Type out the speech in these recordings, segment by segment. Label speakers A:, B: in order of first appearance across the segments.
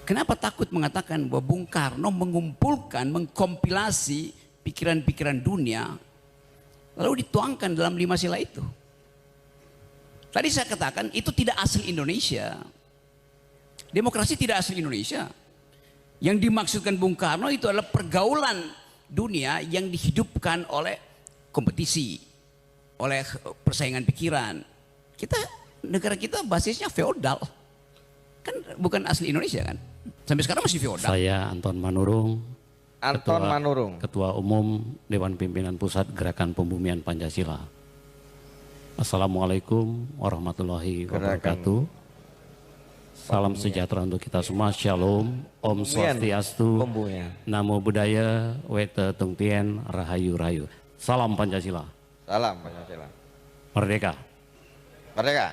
A: Kenapa takut mengatakan bahwa Bung Karno mengumpulkan, mengkompilasi pikiran-pikiran dunia, lalu dituangkan dalam 5 sila itu? Tadi saya katakan itu tidak asli Indonesia. Demokrasi tidak asli Indonesia. Yang dimaksudkan Bung Karno itu adalah pergaulan dunia yang dihidupkan oleh kompetisi, oleh persaingan pikiran. Negara kita basisnya feodal. Kan bukan asli Indonesia kan? Sampai sekarang masih feodal.
B: Saya Anton Manurung. Ketua Umum Dewan Pimpinan Pusat Gerakan Pembumian Pancasila. Assalamualaikum warahmatullahi wabarakatuh. Salam sejahtera untuk kita semua. Shalom, Om Swastiastu, Namo Buddhaya, Wete Tungtien, Rahayu Rayu. Salam Pancasila.
C: Salam Pancasila.
B: Merdeka.
C: Merdeka.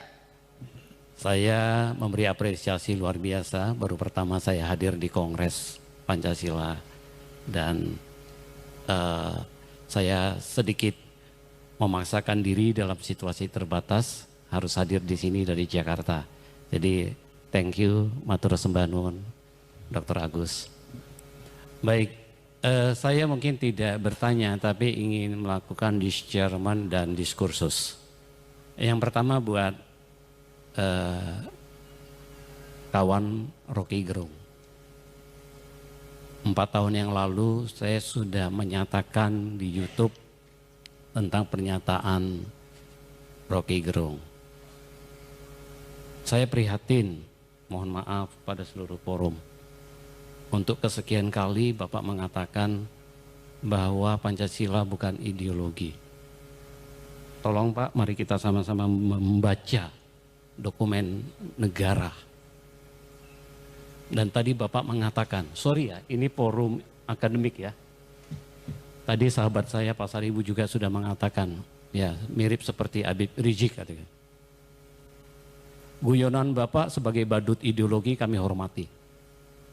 B: Saya memberi apresiasi luar biasa. Baru pertama saya hadir di Kongres Pancasila dan saya sedikit memaksakan diri dalam situasi terbatas harus hadir di sini dari Jakarta. Jadi thank you, matur sembah nuwun, Dr. Agus. Baik, saya mungkin tidak bertanya tapi ingin melakukan discernment dan diskursus. Yang pertama buat kawan Rocky Gerung. 4 tahun yang lalu saya sudah menyatakan di YouTube tentang pernyataan Rocky Gerung. Saya prihatin, mohon maaf pada seluruh forum. Untuk kesekian kali Bapak mengatakan bahwa Pancasila bukan ideologi. Tolong Pak, mari kita sama-sama membaca dokumen negara. Dan tadi Bapak mengatakan, sorry ya, ini forum akademik ya. Tadi sahabat saya Pak Saribu juga sudah mengatakan, ya mirip seperti Habib Rizik katanya. Guyonan Bapak sebagai badut ideologi kami hormati.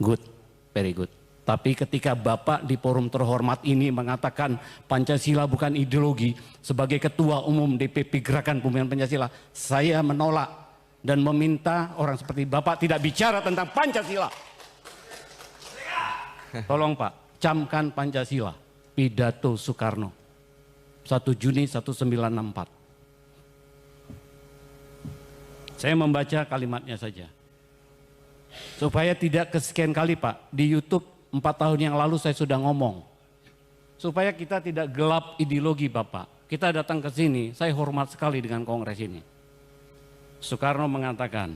B: Good, very good. Tapi ketika Bapak di forum terhormat ini mengatakan Pancasila bukan ideologi, sebagai Ketua Umum DPP Gerakan Pembumian Pancasila, saya menolak dan meminta orang seperti Bapak tidak bicara tentang Pancasila. Tolong Pak, camkan Pancasila, pidato Soekarno, 1 Juni 1994. Saya membaca kalimatnya saja. Supaya tidak kesekian kali Pak, di YouTube 4 tahun yang lalu saya sudah ngomong. Supaya kita tidak gelap ideologi Bapak. Kita datang ke sini, saya hormat sekali dengan kongres ini. Soekarno mengatakan,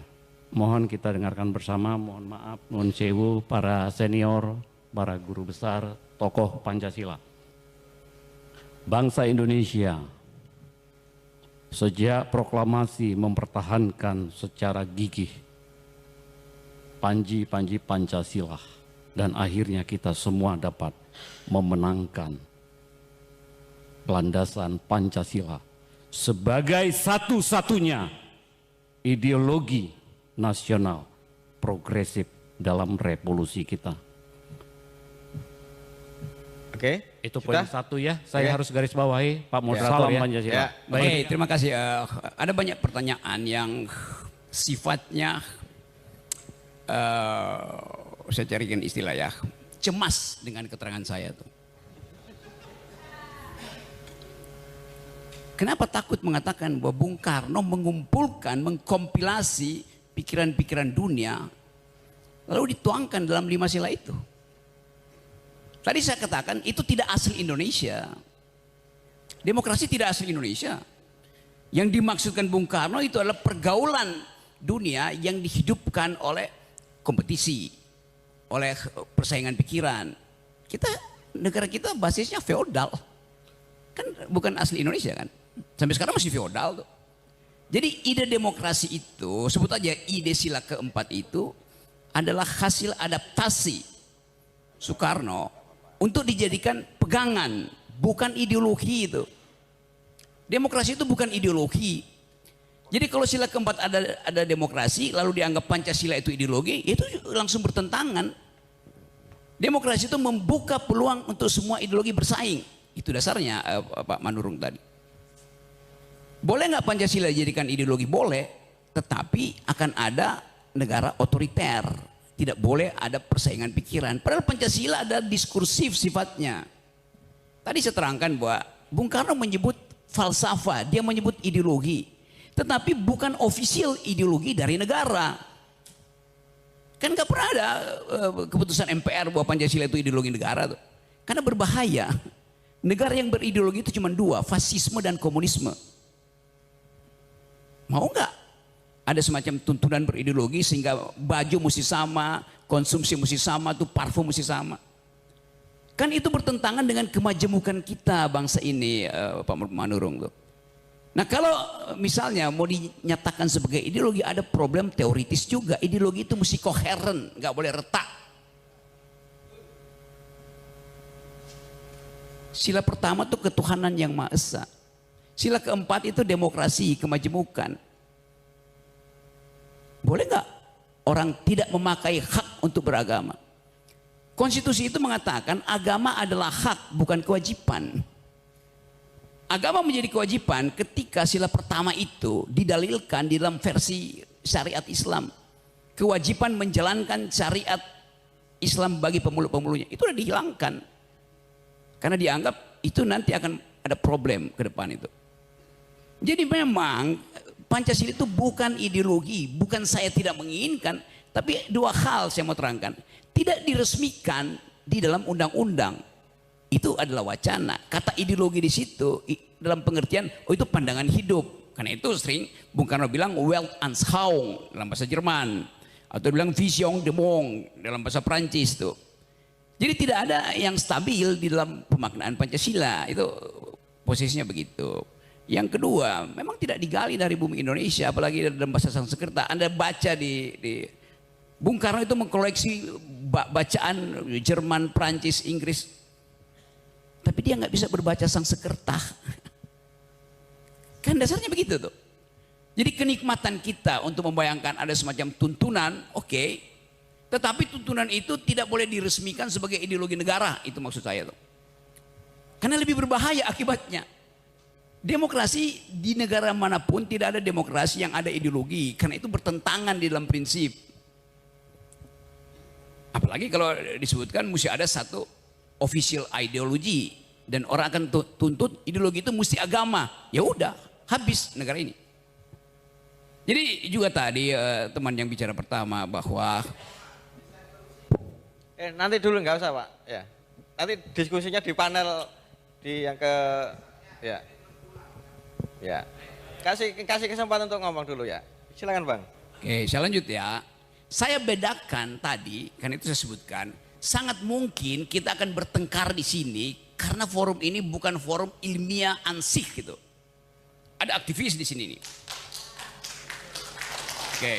B: mohon kita dengarkan bersama, mohon maaf, mohon sewu para senior, para guru besar, tokoh Pancasila. Bangsa Indonesia sejak proklamasi mempertahankan secara gigih panji-panji Pancasila dan akhirnya kita semua dapat memenangkan landasan Pancasila sebagai satu-satunya ideologi nasional progresif dalam revolusi kita.
C: Oke,
B: itu poin 1 ya. Saya harus garis bawahi Pak Moderator ya. Pancasila.
A: Ya. Oke, terima kasih. Ada banyak pertanyaan yang sifatnya saya carikan istilah ya, cemas dengan keterangan saya tuh. Kenapa takut mengatakan bahwa Bung Karno mengumpulkan, mengkompilasi pikiran-pikiran dunia, lalu dituangkan dalam 5 sila itu? Tadi saya katakan itu tidak asli Indonesia. Demokrasi tidak asli Indonesia. Yang dimaksudkan Bung Karno itu adalah pergaulan dunia yang dihidupkan oleh kompetisi, oleh persaingan pikiran. Negara kita basisnya feodal. Kan bukan asli Indonesia kan? Sampai sekarang masih feodal tuh. Jadi ide demokrasi itu, sebut aja ide sila keempat itu adalah hasil adaptasi Soekarno untuk dijadikan pegangan, bukan ideologi itu. Demokrasi itu bukan ideologi. Jadi kalau sila keempat ada demokrasi, lalu dianggap Pancasila itu ideologi, itu langsung bertentangan. Demokrasi itu membuka peluang untuk semua ideologi bersaing. Itu dasarnya Pak Manurung tadi. Boleh nggak Pancasila dijadikan ideologi? Boleh, tetapi akan ada negara otoriter Tidak boleh ada persaingan pikiran. Padahal Pancasila ada diskursif sifatnya. Tadi saya terangkan bahwa Bung Karno menyebut falsafah, dia menyebut ideologi. Tetapi bukan official ideologi dari negara. Kan gak pernah ada keputusan MPR bahwa Pancasila itu ideologi negara tuh. Karena berbahaya. Negara yang berideologi itu cuma dua, fasisme dan komunisme. Mau nggak ada semacam tuntunan berideologi sehingga baju mesti sama, konsumsi mesti sama, tuh parfum mesti sama. Kan itu bertentangan dengan kemajemukan kita bangsa ini, Pak Manurung tuh. Nah kalau misalnya mau dinyatakan sebagai ideologi, ada problem teoritis juga. Ideologi itu mesti koheren, nggak boleh retak. Sila pertama tuh ketuhanan yang Maha Esa. Sila keempat itu demokrasi, kemajemukan. Boleh nggak orang tidak memakai hak untuk beragama? Konstitusi itu mengatakan agama adalah hak, bukan kewajiban. Agama menjadi kewajiban ketika sila pertama itu didalilkan di dalam versi syariat Islam. Kewajiban menjalankan syariat Islam bagi pemeluk-pemeluknya itu sudah dihilangkan. Karena dianggap itu nanti akan ada problem ke depan itu. Jadi memang Pancasila itu bukan ideologi, bukan saya tidak menginginkan, tapi dua hal saya mau terangkan. Tidak diresmikan di dalam undang-undang, itu adalah wacana. Kata ideologi di situ dalam pengertian, oh itu pandangan hidup. Karena itu sering Bung Karno bilang Weltanschauung dalam bahasa Jerman, atau bilang Vision de Monde dalam bahasa Prancis tuh. Jadi tidak ada yang stabil di dalam pemaknaan Pancasila, itu posisinya begitu. Yang kedua, memang tidak digali dari bumi Indonesia, apalagi dalam bahasa Sanskerta. Anda baca di Bung Karno itu mengkoleksi bacaan Jerman, Prancis, Inggris, tapi dia nggak bisa berbaca Sanskerta. Kan dasarnya begitu tuh. Jadi kenikmatan kita untuk membayangkan ada semacam tuntunan, oke, tetapi tuntunan itu tidak boleh diresmikan sebagai ideologi negara, itu maksud saya tuh. Karena lebih berbahaya akibatnya. Demokrasi di negara manapun tidak ada demokrasi yang ada ideologi, karena itu bertentangan di dalam prinsip. Apalagi kalau disebutkan mesti ada satu official ideologi dan orang akan tuntut ideologi itu mesti agama. Ya udah, habis negara ini. Jadi juga tadi teman yang bicara pertama bahwa
C: nanti dulu nggak usah Pak, ya. Nanti diskusinya di panel di yang ke, ya. Ya, kasih kesempatan untuk ngomong dulu ya. Silakan Bang.
A: Oke, saya lanjut ya. Saya bedakan tadi, kan itu saya sebutkan, sangat mungkin kita akan bertengkar di sini karena forum ini bukan forum ilmiah ansih gitu. Ada aktivis di sini nih. Oke.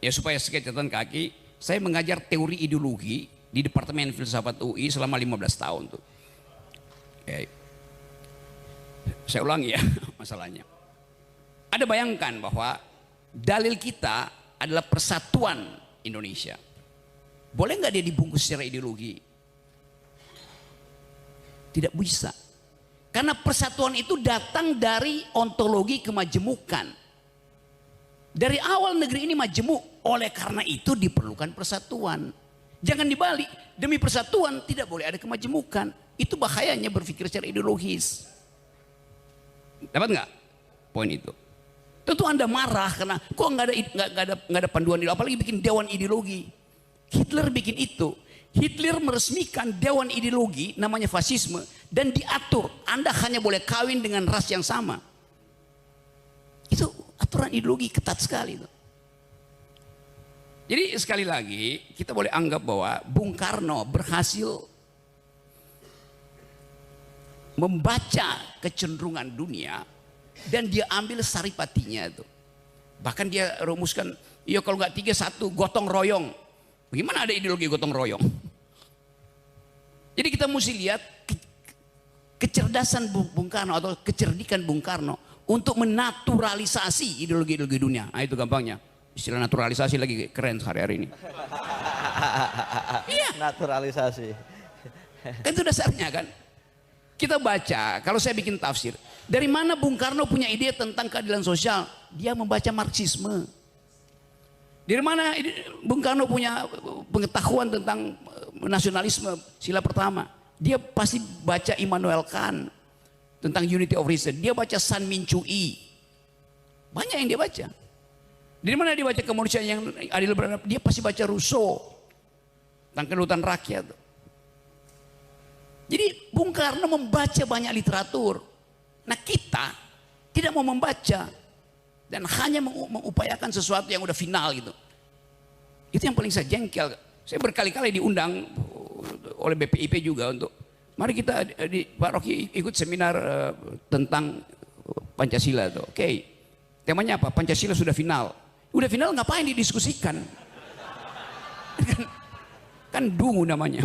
A: Ya supaya sedikit catatan kaki, saya mengajar teori ideologi di Departemen Filsafat UI selama 15 tahun tuh. Oke. Saya ulangi ya masalahnya. Ada bayangkan bahwa dalil kita adalah persatuan Indonesia. Boleh nggak dia dibungkus secara ideologi? Tidak bisa. Karena persatuan itu datang dari ontologi kemajemukan. Dari awal negeri ini majemuk, oleh karena itu diperlukan persatuan. Jangan dibalik, demi persatuan tidak boleh ada kemajemukan. Itu bahayanya berpikir secara ideologis. Dapat nggak poin itu? Tentu Anda marah karena kok nggak ada panduan ideologi, apalagi bikin dewan ideologi. Hitler bikin itu. Hitler meresmikan dewan ideologi namanya fasisme dan diatur Anda hanya boleh kawin dengan ras yang sama. Itu aturan ideologi ketat sekali itu. Jadi sekali lagi kita boleh anggap bahwa Bung Karno berhasil membaca kecenderungan dunia dan dia ambil saripatinya itu. Bahkan dia rumuskan, ya kalau nggak 3-1 gotong royong. Bagaimana ada ideologi gotong royong? Jadi kita mesti lihat kecerdasan Bung Karno atau kecerdikan Bung Karno untuk menaturalisasi ideologi-ideologi dunia. Nah itu gampangnya. Istilah naturalisasi lagi keren hari-hari ini. Iya.
C: Naturalisasi.
A: Kan itu dasarnya kan. Kita baca, kalau saya bikin tafsir, dari mana Bung Karno punya ide tentang keadilan sosial? Dia membaca Marxisme. Dari mana Bung Karno punya pengetahuan tentang nasionalisme, sila pertama? Dia pasti baca Immanuel Kant tentang unity of reason. Dia baca San Min Chui. Banyak yang dia baca. Dari mana dia baca kemanusiaan yang adil beradab? Dia pasti baca Rousseau tentang kedaulatan rakyat. Jadi Bung Karno membaca banyak literatur. Nah kita tidak mau membaca dan hanya mengupayakan sesuatu yang udah final gitu. Itu yang paling saya jengkel. Saya berkali-kali diundang oleh BPIP juga untuk mari kita di Pak Rocky ikut seminar tentang Pancasila tuh. Oke. Temanya apa? Pancasila sudah final. Udah final ngapain didiskusikan? Kan dungu namanya.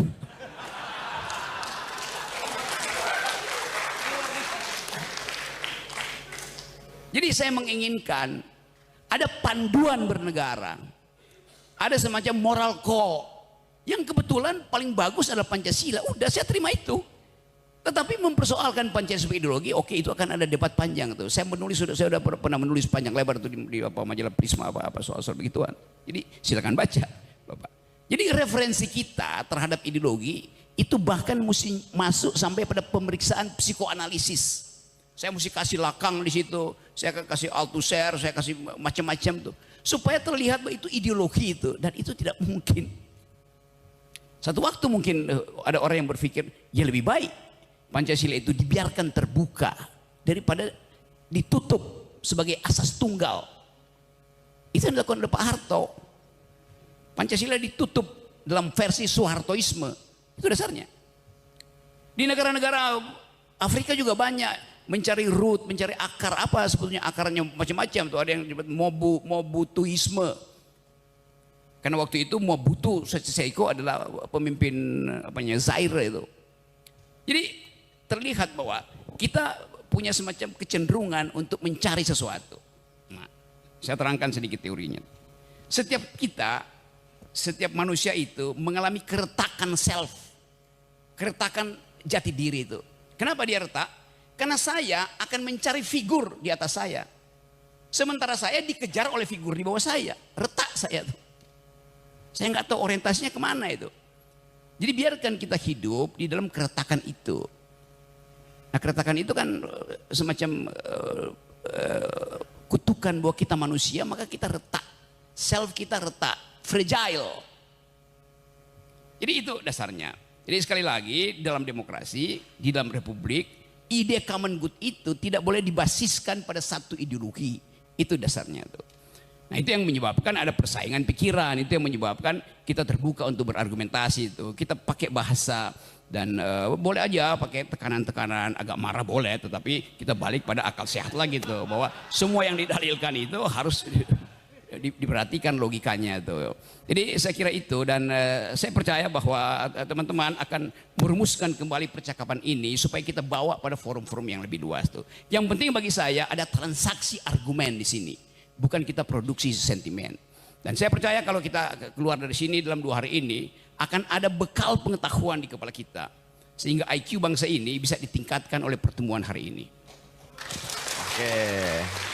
A: Jadi saya menginginkan ada panduan bernegara. Ada semacam moral code. Yang kebetulan paling bagus adalah Pancasila. Udah saya terima itu. Tetapi mempersoalkan Pancasila sebagai ideologi, oke itu akan ada debat panjang tuh. Saya sudah pernah menulis panjang lebar tuh di majalah Prisma apa soal begituan. Jadi silakan baca, Bapak. Jadi referensi kita terhadap ideologi itu bahkan mesti masuk sampai pada pemeriksaan psikoanalisis. Saya mesti kasih lakang di situ, saya kasih Althusser, saya kasih macam-macam tuh, supaya terlihat bahwa itu ideologi itu, dan itu tidak mungkin. Satu waktu mungkin ada orang yang berpikir, ya lebih baik Pancasila itu dibiarkan terbuka daripada ditutup sebagai asas tunggal. Itu yang dilakukan oleh Pak Harto. Pancasila ditutup dalam versi Soehartoisme, itu dasarnya. Di negara-negara Afrika juga banyak mencari root, mencari akar, apa sebetulnya akarnya macam-macam tuh. Ada yang disebut Mobutuisme. Karena waktu itu Mobutu Sese Seko adalah pemimpin Zaire itu. Jadi terlihat bahwa kita punya semacam kecenderungan untuk mencari sesuatu. Nah, saya terangkan sedikit teorinya. Setiap manusia itu mengalami keretakan self, keretakan jati diri itu. Kenapa dia retak? Karena saya akan mencari figur di atas saya. Sementara saya dikejar oleh figur di bawah saya. Retak saya tuh. Saya nggak tahu orientasinya kemana itu. Jadi biarkan kita hidup di dalam keretakan itu. Nah keretakan itu kan semacam kutukan bahwa kita manusia, maka kita retak. Self kita retak, fragile. Jadi itu dasarnya. Jadi sekali lagi dalam demokrasi, di dalam republik, ide common good itu tidak boleh dibasiskan pada satu ideologi. Itu dasarnya tuh. Nah itu yang menyebabkan ada persaingan pikiran. Itu yang menyebabkan kita terbuka untuk berargumentasi itu. Kita pakai bahasa dan boleh aja pakai tekanan-tekanan, agak marah boleh. Tetapi kita balik pada akal sehat lagi tuh. Bahwa semua yang didalilkan itu harus diperhatikan logikanya tuh. Jadi saya kira itu, dan saya percaya bahwa teman-teman akan merumuskan kembali percakapan ini supaya kita bawa pada forum-forum yang lebih luas tuh. Yang penting bagi saya ada transaksi argumen di sini, bukan kita produksi sentimen. Dan saya percaya kalau kita keluar dari sini dalam 2 hari ini akan ada bekal pengetahuan di kepala kita sehingga IQ bangsa ini bisa ditingkatkan oleh pertemuan hari ini.
C: Oke.